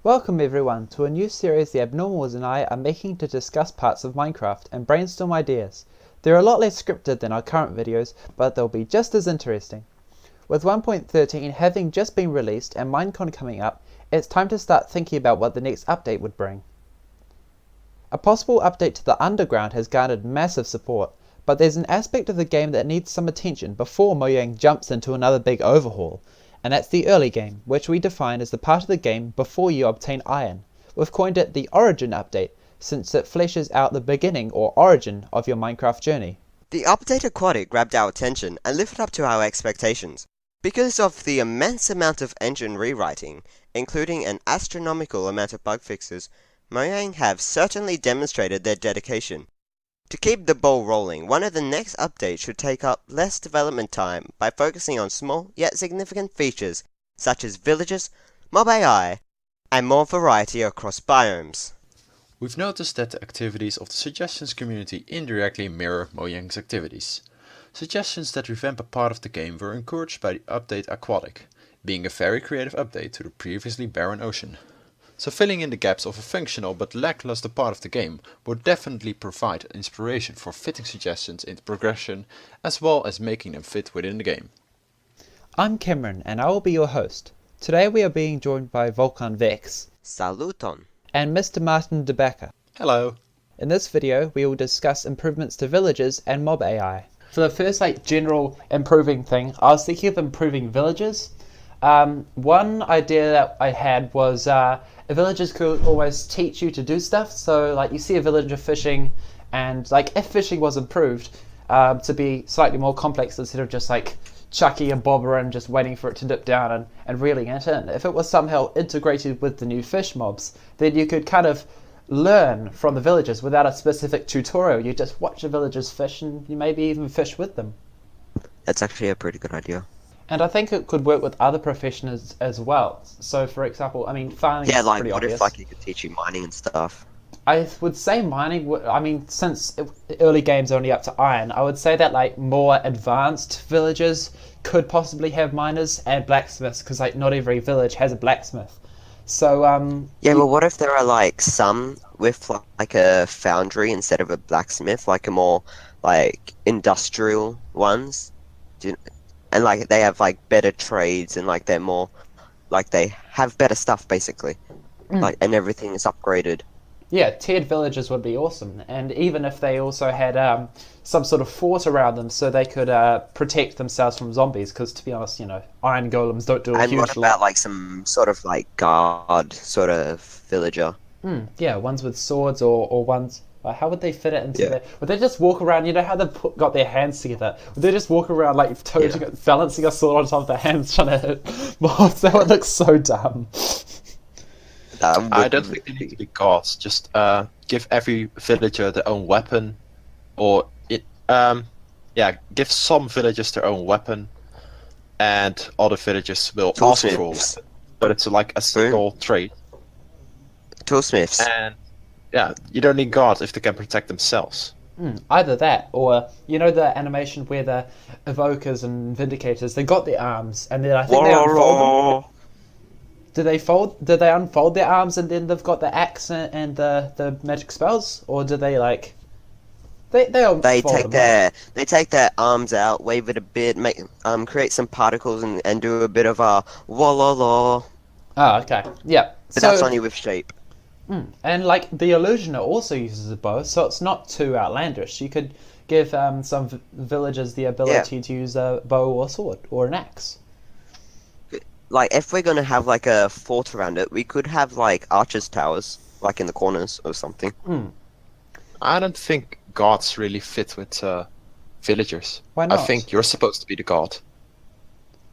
Welcome everyone to a new series the Abnormals and I are making to discuss parts of Minecraft and brainstorm ideas. They're a lot less scripted than our current videos, but they'll be just as interesting. With 1.13 having just been released and Minecon coming up, it's time to start thinking about what the next update would bring. A possible update to the Underground has garnered massive support, but there's an aspect of the game that needs some attention before Mojang jumps into another big overhaul. And that's the early game, which we define as the part of the game before you obtain iron. We've coined it the Origin update, since it fleshes out the beginning or origin of your Minecraft journey. The update Aquatic grabbed our attention and lived up to our expectations. Because of the immense amount of engine rewriting, including an astronomical amount of bug fixes, Mojang have certainly demonstrated their dedication. To keep the ball rolling, one of the next updates should take up less development time by focusing on small yet significant features such as villages, mob AI, and more variety across biomes. We've noticed that the activities of the suggestions community indirectly mirror Mojang's activities. Suggestions that revamp a part of the game were encouraged by the update Aquatic, being a very creative update to the previously barren ocean. So filling in the gaps of a functional but lackluster part of the game would definitely provide inspiration for fitting suggestions into progression, as well as making them fit within the game. I'm Cameron and I will be your host. Today we are being joined by Volkan Vex. Saluton. And Mr. Martin DeBacker. Hello. In this video we will discuss improvements to villages and mob AI. For the first general improving thing, I was thinking of improving villages. One idea that I had was villagers could always teach you to do stuff. So you see a villager fishing, and if fishing was improved to be slightly more complex instead of just chucking a bobber and just waiting for it to dip down and reeling it in. If it was somehow integrated with the new fish mobs, then you could kind of learn from the villagers without a specific tutorial. You just watch the villagers fish and you maybe even fish with them. That's actually a pretty good idea. And I think it could work with other professions as well. So, for example, farming is pretty what obvious. if you could teach you mining and stuff? I would say mining, since early game's only up to iron, I would say that more advanced villages could possibly have miners and blacksmiths, because not every village has a blacksmith. So but what if there are some with a foundry instead of a blacksmith, a more industrial ones? And they have better trades and they're more they have better stuff basically. And everything is upgraded. Yeah, tiered villages would be awesome. And even if they also had some sort of fort around them so they could protect themselves from zombies, because to be honest, iron golems don't do a huge lot. And what about some sort of guard sort of villager? Yeah, ones with swords or ones. How would they fit it into there? Would they just walk around? You know how they've got their hands together? Would they just walk around balancing a sword on top of their hands trying to hit mobs? That would look so dumb. I don't think they need to be gods. Just give every villager their own weapon, or give some villagers their own weapon, and other villagers will ask for it. But it's a single trait. Toolsmiths. And you don't need gods if they can protect themselves. Either that, or the animation where the evokers and vindicators, they got their arms, and then I think they unfold them. Do they unfold their arms and then they've got the axe and the magic spells, or do they they take their arms out, wave it a bit, create some particles and do a bit of a wallala. Oh, okay, yeah. But that's only with shape. And the illusioner also uses a bow, so it's not too outlandish. You could give some villagers the ability to use a bow or sword or an axe. If we're gonna have a fort around it, we could have archers towers, in the corners or something. I don't think gods really fit with villagers. Why not? I think you're supposed to be the god.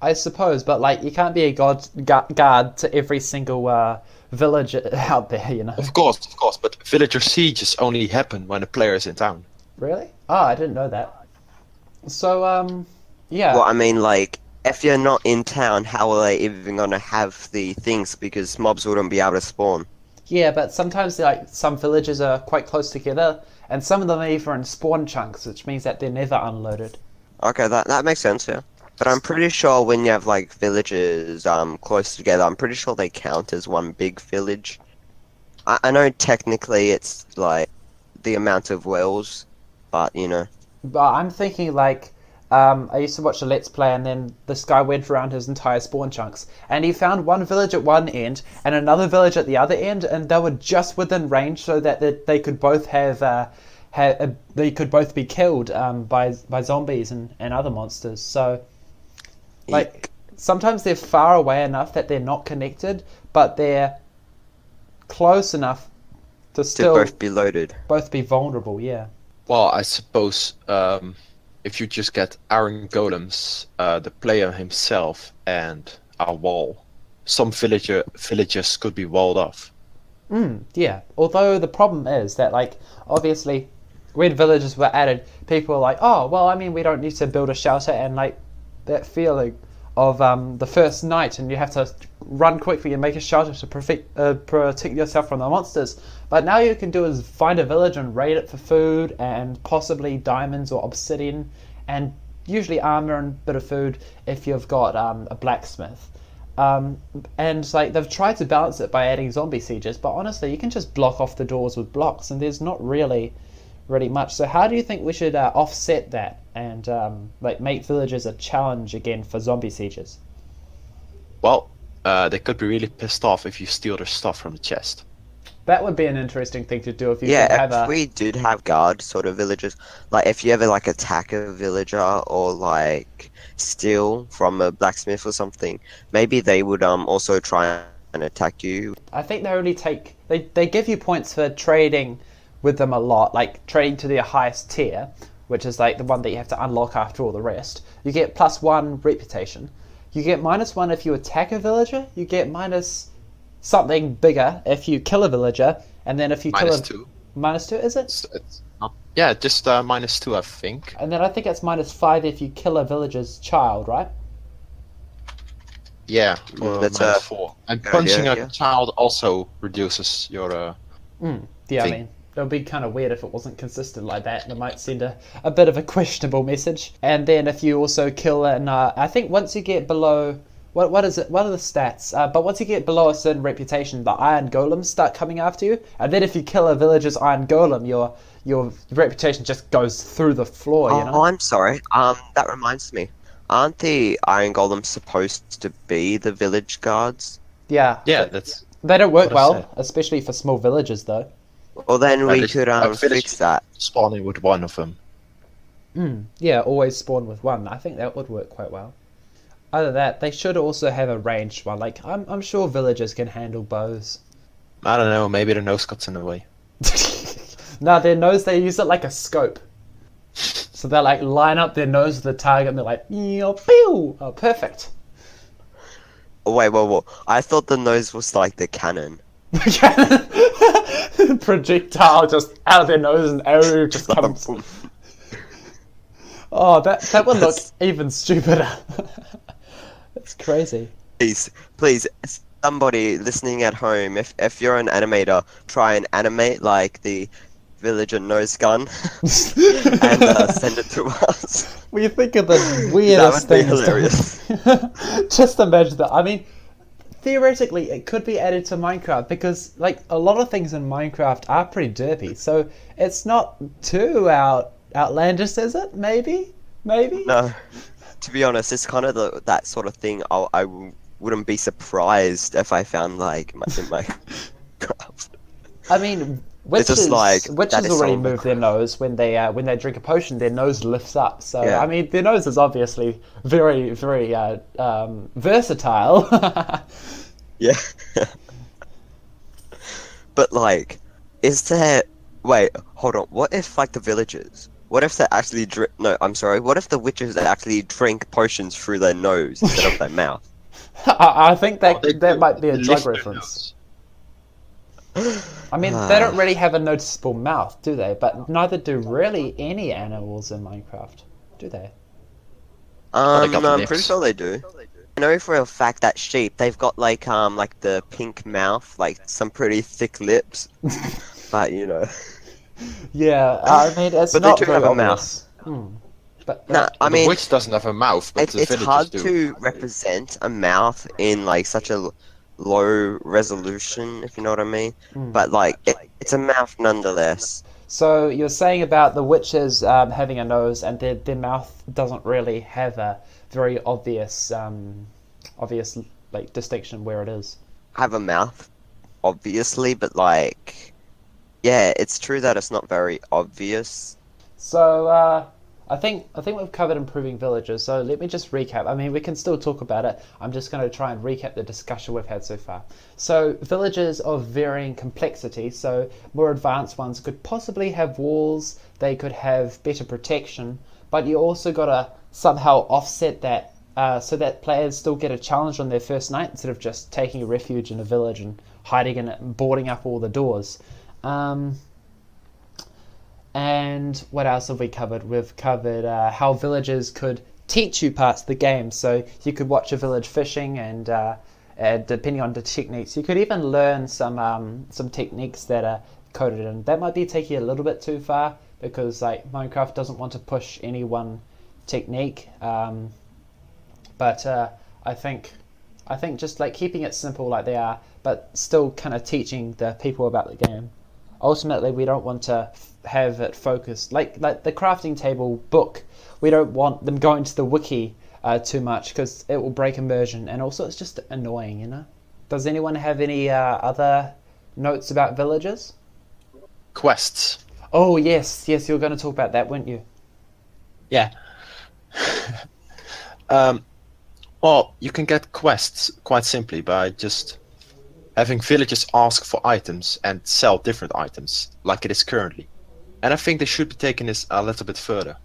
I suppose, but you can't be a guard to every single villager out there, Of course, but villager sieges only happen when a player is in town. Really? Oh, I didn't know that. So, yeah. Well, if you're not in town, how are they even gonna have the things? Because mobs wouldn't be able to spawn. Yeah, but sometimes some villages are quite close together, and some of them are even in spawn chunks, which means that they're never unloaded. Okay, that makes sense, yeah. But I'm pretty sure when you have like villages close together, I'm pretty sure they count as one big village. I know technically it's like the amount of wells, but you know. But I'm thinking like, I used to watch a Let's Play, and then this guy went around his entire spawn chunks, and he found one village at one end and another village at the other end, and they were just within range, so that they could both they could both be killed by zombies and other monsters. So, like, sometimes they're far away enough that they're not connected, but they're close enough to still both be loaded. both be vulnerable. Yeah. Well, I suppose if you just get iron golems, the player himself, and a wall, some villages could be walled off. Yeah. Although the problem is that, like, obviously, when villages were added, people were like, "Oh, well, I mean, we don't need to build a shelter," and like that feeling of the first night, and you have to run quickly and make a shelter to protect yourself from the monsters. But now you can do is find a village and raid it for food and possibly diamonds or obsidian, and usually armor and a bit of food if you've got a blacksmith. And like they've tried to balance it by adding zombie sieges, but honestly, you can just block off the doors with blocks, and there's not really much. So how do you think we should offset that and like make villages a challenge again for zombie sieges? Well, they could be really pissed off if you steal their stuff from the chest. That would be an interesting thing to do if you could Yeah, have if we did have guard sort of villages, like if you ever like attack a villager or like steal from a blacksmith or something, maybe they would also try and attack you. I think they give you points for trading with them a lot, like trading to their highest tier, which is like the one that you have to unlock after all the rest. You get +1 reputation. You get -1 if you attack a villager. You get minus something bigger if you kill a villager, and then if you kill -2. -2, is it? It's not, yeah, just -2, I think. And then I think it's -5 if you kill a villager's child, right? Yeah, That's -4. And punching a child also reduces your. Yeah, I thing. mean, it would be kind of weird if it wasn't consistent like that, and it might send a bit of a questionable message. And then if you also kill an, I think once you get below, what is it? What are the stats? But once you get below a certain reputation, the iron golems start coming after you. And then if you kill a villager's iron golem, your reputation just goes through the floor. You know? Oh, I'm sorry. That reminds me. Aren't the iron golems supposed to be the village guards? Yeah. Yeah, that's. They don't work what I well, said. especially for small villages, though. Well, then we there's could a village fix that. Spawning with one of them. Yeah, always spawn with one. I think that would work quite well. Other than that, they should also have a ranged one. Like, I'm sure villagers can handle bows. I don't know. Maybe the nose cuts in the way. No, their nose, they use it like a scope. So they like line up their nose with the target and they're like, pew! Oh, perfect. Oh, wait, whoa. I thought the nose was like the cannon. Projectile just out of their nose and arrow just comes. Oh, that would look even stupider. That's crazy. Please, somebody listening at home, if you're an animator, try and animate like the villager nose gun and send it to us. We think of the weirdest That would be things. hilarious. Just imagine that. I mean, theoretically, it could be added to Minecraft because, like, a lot of things in Minecraft are pretty derpy. So it's not too outlandish, is it? Maybe. No, to be honest, it's kind of that sort of thing. I wouldn't be surprised if I found like in Minecraft. I mean, It's just like, that witches is already so move their nose when they drink a potion. Their nose lifts up. So Yeah. I mean, their nose is obviously very versatile. Yeah. But like, is there? Wait, hold on. What if like the villagers? What if they actually drink? No, I'm sorry. What if the witches actually drink potions through their nose instead of their mouth? I think that They that could might be a drug lift their reference. I mean, they don't really have a noticeable mouth, do they? But neither do really any animals in Minecraft, do they? got No, I'm pretty lips. sure they do. I know for a fact that sheep, they've got like the pink mouth, like some pretty thick lips. But you know, Yeah, I mean, it's But they not do very have a obvious. But No, I Well, the mean, witch doesn't have a mouth, but the it's villagers hard do. to represent a mouth in like such a low resolution, if you know what I mean. But like, it's a mouth nonetheless. so you're saying about the witches having a nose and their mouth doesn't really have a very obvious like distinction where it is. I have a mouth, obviously, but like, yeah, it's true that it's not very obvious. So I think we've covered improving villages. So let me just recap. I mean, we can still talk about it. I'm just going to try and recap the discussion we've had so far. So villages of varying complexity. So more advanced ones could possibly have walls. They could have better protection, but you also got to somehow offset that so that players still get a challenge on their first night instead of just taking refuge in a village and hiding in it and boarding up all the doors. And what else have we covered? We've covered how villages could teach you parts of the game. So you could watch a village fishing, and depending on the techniques, you could even learn some techniques that are coded in. That might be taking it a little bit too far because like Minecraft doesn't want to push any one technique. But I think just like keeping it simple like they are, but still kind of teaching the people about the game. Ultimately, we don't want to have it focused like the crafting table book. We don't want them going to the wiki too much because it will break immersion, and also it's just annoying, you know. Does anyone have any other notes about villages? Quests. Oh yes, you were going to talk about that, weren't you? Yeah. Well, you can get quests quite simply by just having villagers ask for items and sell different items, like it is currently. And I think they should be taking this a little bit further.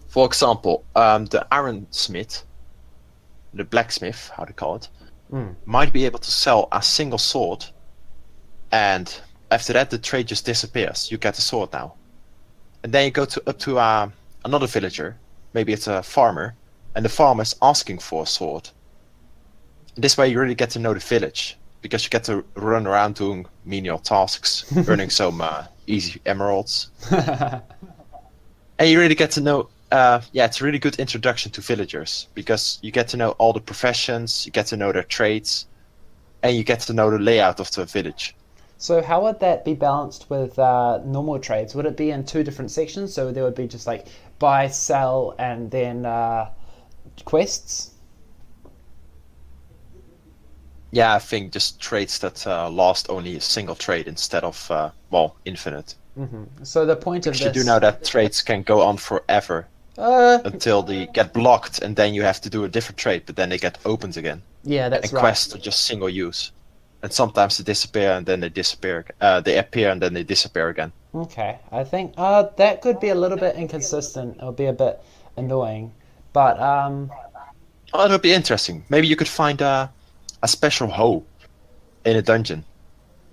For example, the ironsmith, the blacksmith, how to call it, might be able to sell a single sword, and after that the trade just disappears. You get a sword now. And then you go up to another villager, maybe it's a farmer, and the farmer is asking for a sword. And this way you really get to know the village, because you get to run around doing menial tasks, earning some easy emeralds. And you really get to know, it's a really good introduction to villagers, because you get to know all the professions, you get to know their trades, and you get to know the layout of the village. So how would that be balanced with normal trades? Would it be in two different sections? So there would be just like buy, sell, and then quests? Yeah, I think just trades that last only a single trade instead of, infinite. So the point of Because this... you do know that trades can go on forever until they get blocked, and then you have to do a different trade, but then they get opened again. Yeah, that's And right. quests are just single use. And sometimes they disappear and then they disappear. They appear and then they disappear again. Okay, I think that could be a little bit inconsistent. It'll be a bit annoying, but Oh, it would be interesting. Maybe you could find a special hoe in a dungeon.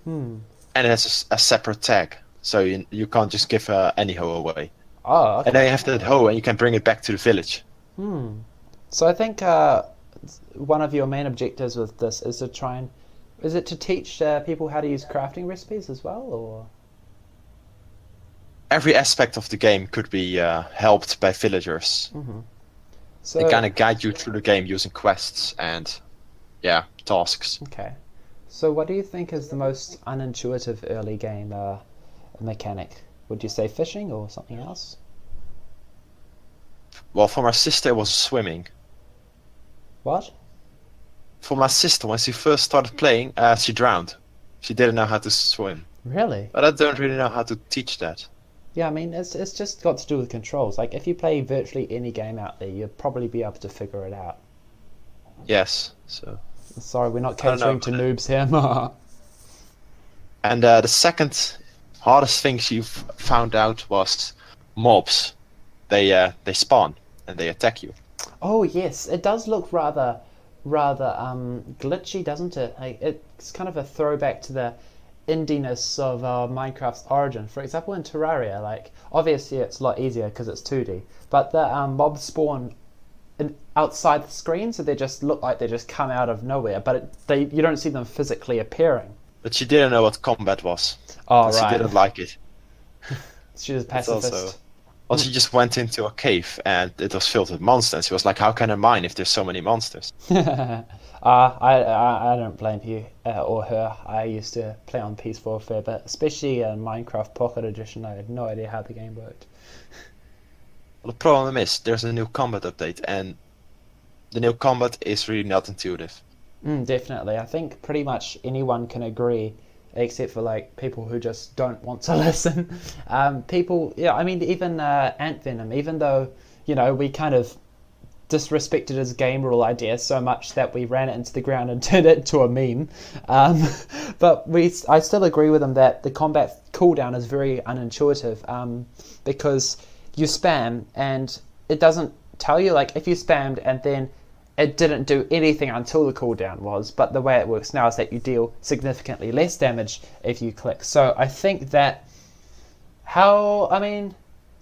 And it has a separate tag, so you can't just give any hoe away. oh, okay. And then you have that hoe and you can bring it back to the village. So I think one of your main objectives with this is to try and is it to teach people how to use crafting recipes as well, or? Every aspect of the game could be helped by villagers. So They kind of guide you through the game using quests and, tasks. okay. So what do you think is the most unintuitive early game mechanic? Would you say fishing or something else? Well, for my sister it was swimming. What? For my sister, when she first started playing, she drowned. She didn't know how to swim. Really? But I don't really know how to teach that. Yeah, I mean, it's just got to do with controls. Like, if you play virtually any game out there, you'll probably be able to figure it out. Yes, so... Sorry, we're not I don't catering to know. noobs here. And the second hardest thing she found out was mobs. They spawn and they attack you. Oh yes, it does look rather glitchy, doesn't it? Like, it's kind of a throwback to the indiness of Minecraft's origin. For example, in Terraria, like obviously it's a lot easier because it's 2D, but the mobs spawn outside the screen, so they just look like they just come out of nowhere, but you don't see them physically appearing. But she didn't know what combat was. Oh She right, didn't like it. she's a It's pacifist. Once he just went into a cave and it was filled with monsters. He was like, how can I mine if there's so many monsters? I don't blame you or her. I used to play on PS4 a fair bit, especially in Minecraft Pocket Edition. I had no idea how the game worked. Well, the problem is there's a new combat update, and the new combat is really not intuitive. Definitely. I think pretty much anyone can agree, except for like people who just don't want to listen. People, yeah, I mean, even Ant Venom, even though, you know, we kind of disrespected his game rule idea so much that we ran it into the ground and turned it into a meme. But I still agree with him that the combat cooldown is very unintuitive, because you spam and it doesn't tell you, like, if you spammed and then it didn't do anything until the cooldown was, but the way it works now is that you deal significantly less damage if you click. So I think that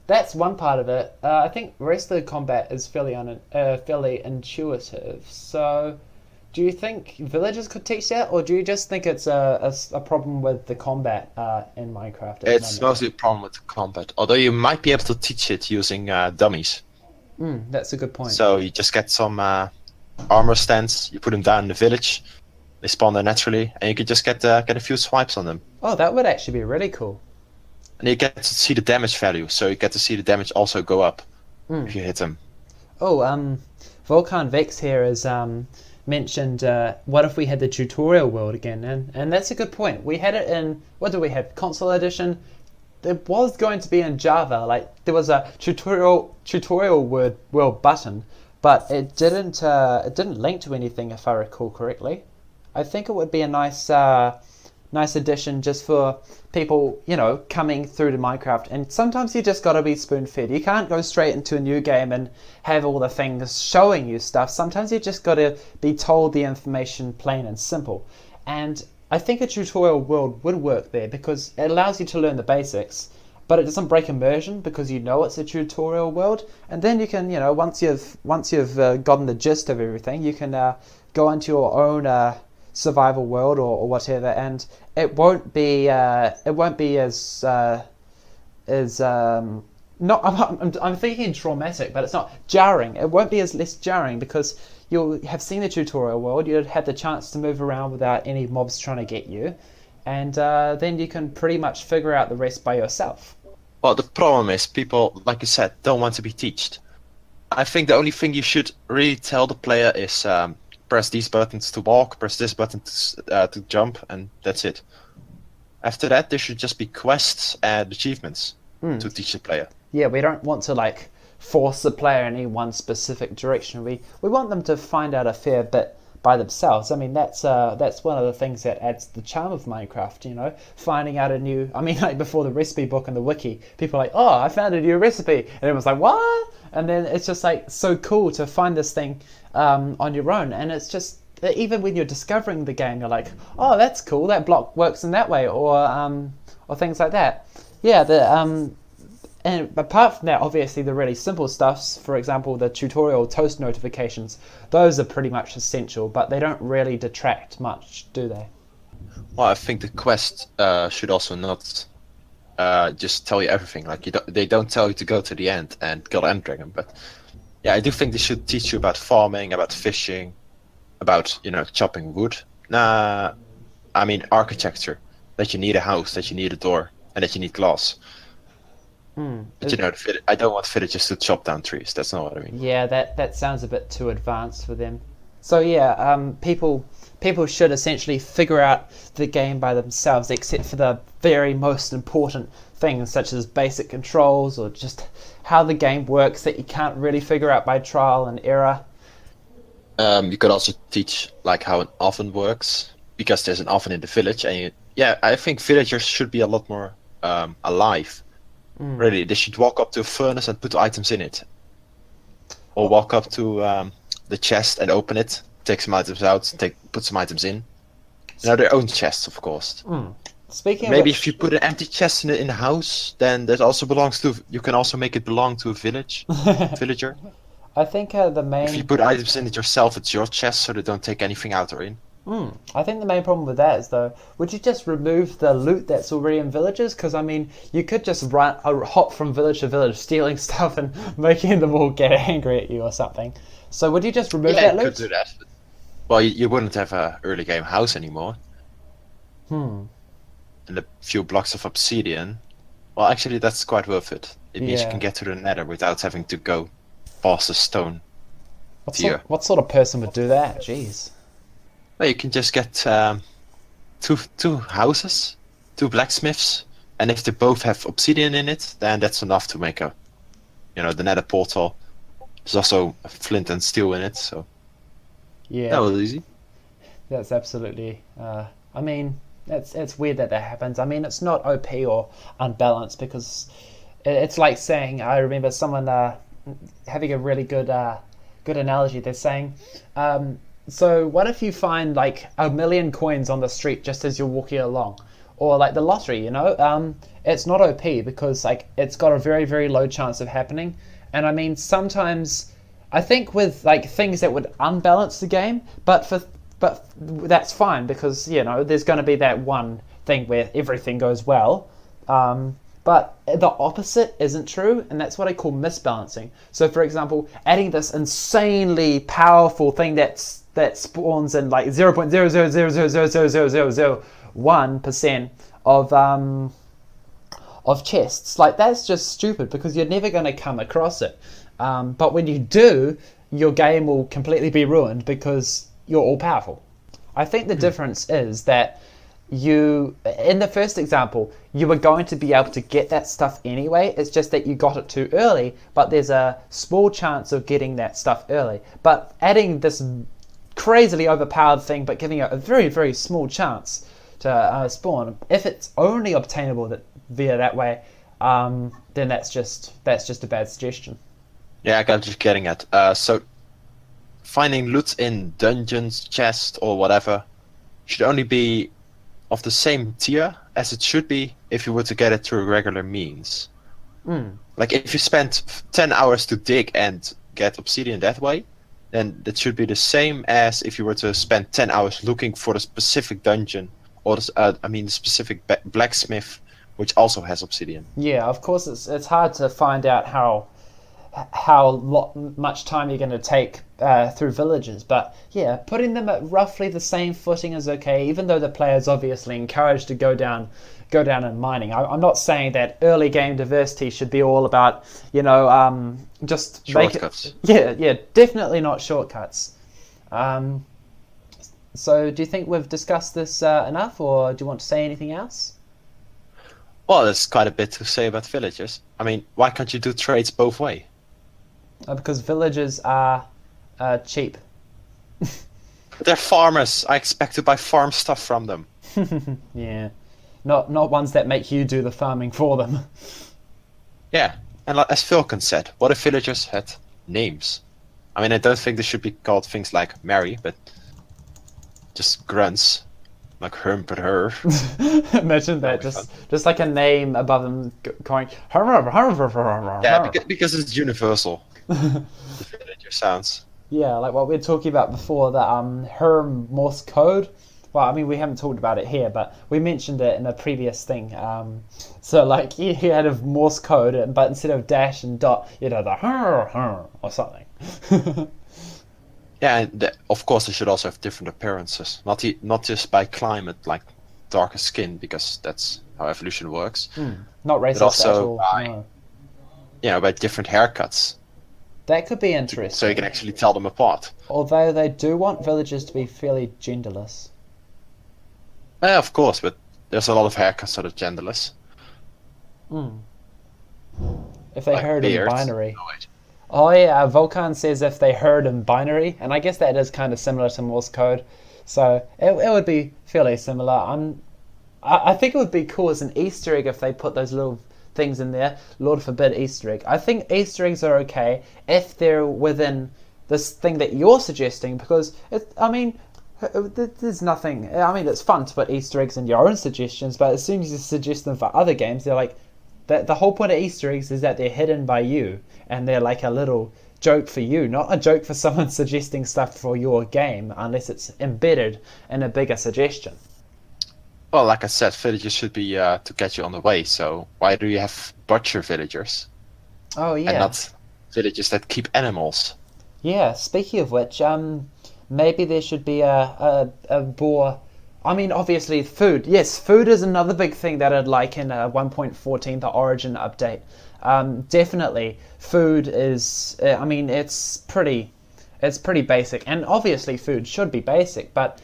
that's one part of it. I think the rest of the combat is fairly intuitive. So do you think villagers could teach that, or do you just think it's a problem with the combat in Minecraft? It's mostly a problem with the combat, although you might be able to teach it using dummies. That's a good point. So you just get some armor stands, you put them down in the village, they spawn there naturally, and you can just get a few swipes on them. Oh, that would actually be really cool. And you get to see the damage value, so you get to see the damage also go up if you hit them. Oh, Volcan Vex here has mentioned, what if we had the tutorial world again? And that's a good point. We had it in, what do we have, console edition? It was going to be in Java. Like, there was a tutorial world button, but it didn't link to anything, if I recall correctly. I think it would be a nice addition just for people, you know, coming through to Minecraft. And sometimes you just got to be spoon-fed. You can't go straight into a new game and have all the things showing you stuff. Sometimes you just got to be told the information plain and simple. And I think a tutorial world would work there because it allows you to learn the basics, but it doesn't break immersion because you know it's a tutorial world. And then you can, you know, once you've gotten the gist of everything, you can go into your own survival world or whatever, and it won't be as not I'm thinking traumatic, but it's not jarring. It won't be as less jarring because you'll have seen the tutorial world. You'll have the chance to move around without any mobs trying to get you, and then you can pretty much figure out the rest by yourself. Well, the problem is people, like you said, don't want to be taught. I think the only thing you should really tell the player is press these buttons to walk, press this button to jump, and that's it. After that, there should just be quests and achievements to teach the player. Yeah, we don't want to like force the player in any one specific direction. We want them to find out a fair bit by themselves. I mean, that's one of the things that adds the charm of Minecraft, you know, finding out a new, I mean, like before the recipe book and the wiki, people are like, oh, I found a new recipe, and everyone's like, what? And then it's just like so cool to find this thing on your own, and it's just, even when you're discovering the game, you're like, oh, that's cool, that block works in that way, or things like that. Yeah, and apart from that, obviously the really simple stuffs, for example, the tutorial toast notifications, those are pretty much essential, but they don't really detract much, do they? Well, I think the quest should also not just tell you everything. Like they don't tell you to go to the end and kill the end dragon, but yeah, I do think they should teach you about farming, about fishing, about, you know, chopping wood. I mean architecture, that you need a house, that you need a door, and that you need glass. But you know, I don't want villagers to chop down trees. That's not what I mean. Yeah, that sounds a bit too advanced for them. So yeah, people should essentially figure out the game by themselves, except for the very most important things, such as basic controls or just how the game works that you can't really figure out by trial and error. You could also teach like how an oven works, because there's an oven in the village, and I think villagers should be a lot more alive. Really, they should walk up to a furnace and put items in it, or walk up to the chest and open it, take some items out, put some items in. You know, their own chests, of course. Speaking of maybe which, if you put an empty chest in a house, then that also belongs to. You can also make it belong to a villager. I think the main. If you put items in it yourself, it's your chest, so they don't take anything out or in. I think the main problem with that is, though, would you just remove the loot that's already in villages? Because, I mean, you could just hop from village to village, stealing stuff and making them all get angry at you or something. So would you just remove Yeah, that you loot? could do that. But, well, you wouldn't have a early game house anymore. Hmm. And a few blocks of obsidian. Well, actually, that's quite worth it. It means you Yeah. can get to the Nether without having to go past the stone tier. What sort of person would do that? Jeez. Well, you can just get two houses, two blacksmiths, and if they both have obsidian in it, then that's enough to make the Nether portal. There's also flint and steel in it, so Yeah. that was easy. That's absolutely. I mean, it's weird that happens. I mean, it's not OP or unbalanced because it's like saying. I remember someone having a really good analogy. They're saying, so what if you find like 1,000,000 coins on the street just as you're walking along, or like the lottery? It's not OP because like it's got a very very low chance of happening. And I mean, sometimes I think with like things that would unbalance the game, but that's fine because there's going to be that one thing where everything goes well. But the opposite isn't true, and that's what I call misbalancing. So, for example, adding this insanely powerful thing that spawns in like 0.000000001% of chests, like that's just stupid because you're never going to come across it. But when you do, your game will completely be ruined because you're all powerful. I think the difference is that in the first example, you were going to be able to get that stuff anyway. It's just that you got it too early, but there's a small chance of getting that stuff early. But adding this crazily overpowered thing, but giving it a very, very small chance to spawn, if it's only obtainable via that way, then that's just a bad suggestion. Yeah, I got just getting at. So finding loot in dungeons, chests, or whatever should only be of the same tier as it should be if you were to get it through regular means. Like if you spend 10 hours to dig and get obsidian that way, then that should be the same as if you were to spend 10 hours looking for the specific dungeon or the specific blacksmith which also has obsidian. Yeah, of course it's hard to find out how much time you're going to take through villages, but yeah, putting them at roughly the same footing is okay, even though the player's obviously encouraged to go down in mining. I'm not saying that early game diversity should be all about just Shortcuts. Yeah, definitely not shortcuts. So do you think we've discussed this enough, or do you want to say anything else? Well, there's quite a bit to say about villagers. I mean, why can't you do trades both way? Because villagers are cheap. They're farmers. I expect to buy farm stuff from them. Yeah, not ones that make you do the farming for them. Yeah, and as Falcon said, what if villagers had names? I mean, I don't think they should be called things like Mary, but just grunts, like Herm but her. Imagine that, just like a name above them going. Yeah, because it's universal. The villager sounds. Yeah, like what we were talking about before, the Herm Morse code. Well, I mean, we haven't talked about it here, but we mentioned it in a previous thing. So, like, you had a Morse code, but instead of dash and dot, you'd have the or something. Yeah, and of course they should also have different appearances. Not just by climate, like darker skin, because that's how evolution works. Not racist But also at all. by, No. by different haircuts. That could be interesting. So you can actually tell them apart. Although they do want villagers to be fairly genderless. Yeah, of course, but there's a lot of haircuts that are genderless. If they Like heard in beards. binary. Oh, wait. Oh yeah, Volcan says if they heard in binary, and I guess that is kind of similar to Morse code, so it would be fairly similar. I think it would be cool as an Easter egg if they put those little things in there. Lord forbid Easter egg. I think Easter eggs are okay if they're within this thing that you're suggesting, because there's nothing. I mean, it's fun to put Easter eggs in your own suggestions, but as soon as you suggest them for other games, they're like, the whole point of Easter eggs is that they're hidden by you, and they're like a little joke for you, not a joke for someone suggesting stuff for your game, unless it's embedded in a bigger suggestion. Well, like I said, villagers should be to get you on the way, so why do you have butcher villagers? Oh yeah. And not villagers that keep animals? Yeah, speaking of which, maybe there should be a more... I mean, obviously food. Yes, food is another big thing that I'd like in 1.14, the Origin update. Definitely, food is... I mean, it's pretty basic. And obviously food should be basic, but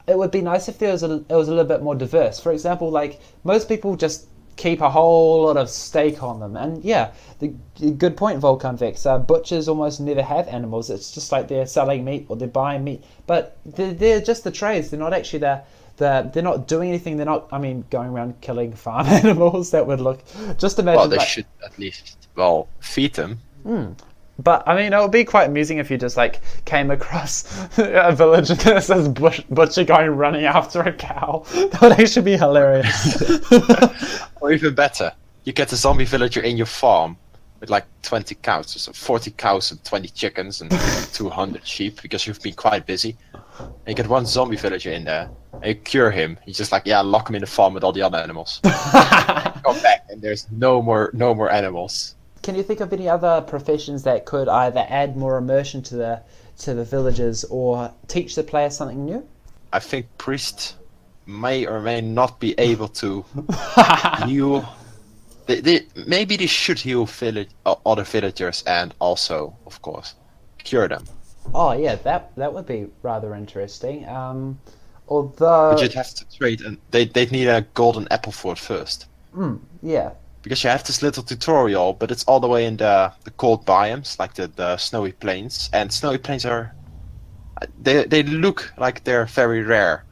it would be nice if it was a little bit more diverse. For example, like, most people just keep a whole lot of steak on them. And yeah, the good point, Volconvex. Butchers almost never have animals. It's just like they're selling meat or they're buying meat. But they're just the trades. They're not actually they're not doing anything. They're not, I mean, going around killing farm animals. That would look... Just imagine... Well, they should at least, feed them. But, I mean, it would be quite amusing if you just, like, came across a village and there's this butcher going running after a cow. That would actually be hilarious. Or even better, you get a zombie villager in your farm with, like, 20 cows. So 40 cows and 20 chickens and 200 sheep, because you've been quite busy. And you get one zombie villager in there, and you cure him. He's just like, yeah, lock him in the farm with all the other animals. Come back, and there's no more animals. Can you think of any other professions that could either add more immersion to the villagers or teach the player something new? I think priests may or may not be able to heal. Maybe they should heal other villagers and also, of course, cure them. Oh yeah, that would be rather interesting. Although... But you'd have to trade, and they'd need a golden apple for it first. Yeah. Because you have this little tutorial, but it's all the way in the cold biomes, like the snowy plains. And snowy plains are... They look like they're very rare.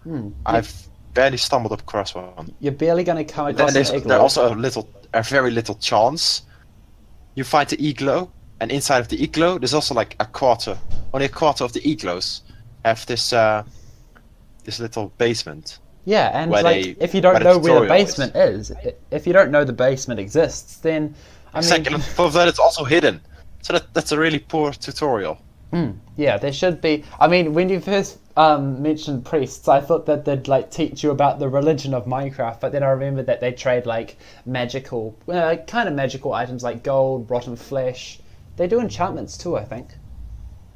I've barely stumbled across one. You're barely going to come across an igloo. There's also a very little chance. You find the igloo, and inside of the igloo, there's also like only a quarter of the igloos have this little basement. Yeah, and like, if you don't know where the basement is, if you don't know the basement exists, then exactly. For that, it's also hidden. So that's a really poor tutorial. Yeah, there should be. I mean, when you first mentioned priests, I thought that they'd like teach you about the religion of Minecraft, but then I remembered that they trade like magical, kind of magical items like gold, rotten flesh. They do enchantments too, I think.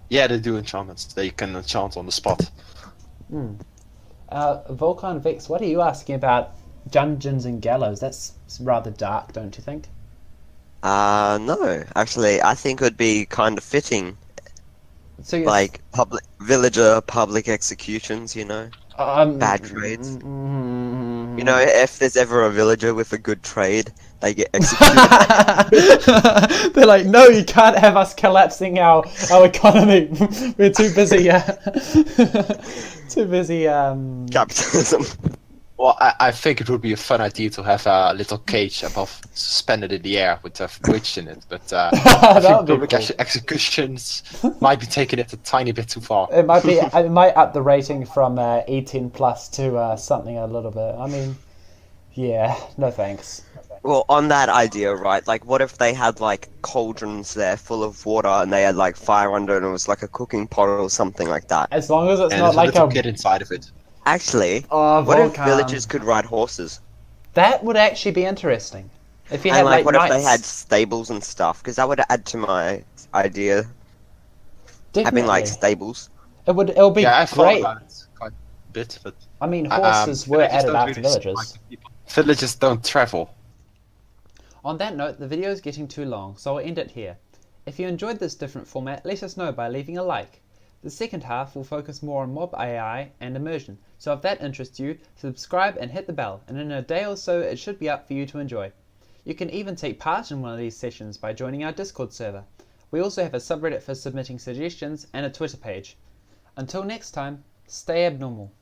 Yeah, they do enchantments. They can enchant on the spot. Volcan Vix, what are you asking about dungeons and gallows? That's rather dark, don't you think? No. Actually, I think it would be kind of fitting. So like villager public executions, you know? Bad trades. You know, if there's ever a villager with a good trade, they get executed. They're like, no, you can't have us collapsing our economy. We're too busy. Capitalism. Well, I think it would be a fun idea to have a little cage suspended in the air with a witch in it, but I think public executions might be taking it a tiny bit too far. It might up the rating from E10 plus to something a little bit. I mean, yeah, no thanks. Well, on that idea, right, like, what if they had, like, cauldrons there full of water and they had, like, fire under it and it was like a cooking pot or something like that? As long as it's and not like a kid inside of it. Actually, what if villagers could ride horses? That would actually be interesting. If you had, and, like, what knights. if they had stables and stuff? Because that would add to my idea. Definitely. Having, like, stables. It would be great. I've thought about it quite a bit, but... I mean, horses were added after villagers. Villagers don't travel. On that note, the video is getting too long, so I'll end it here. If you enjoyed this different format, let us know by leaving a like. The second half will focus more on mob AI and immersion, so if that interests you, subscribe and hit the bell, and in a day or so it should be up for you to enjoy. You can even take part in one of these sessions by joining our Discord server. We also have a subreddit for submitting suggestions and a Twitter page. Until next time, stay abnormal.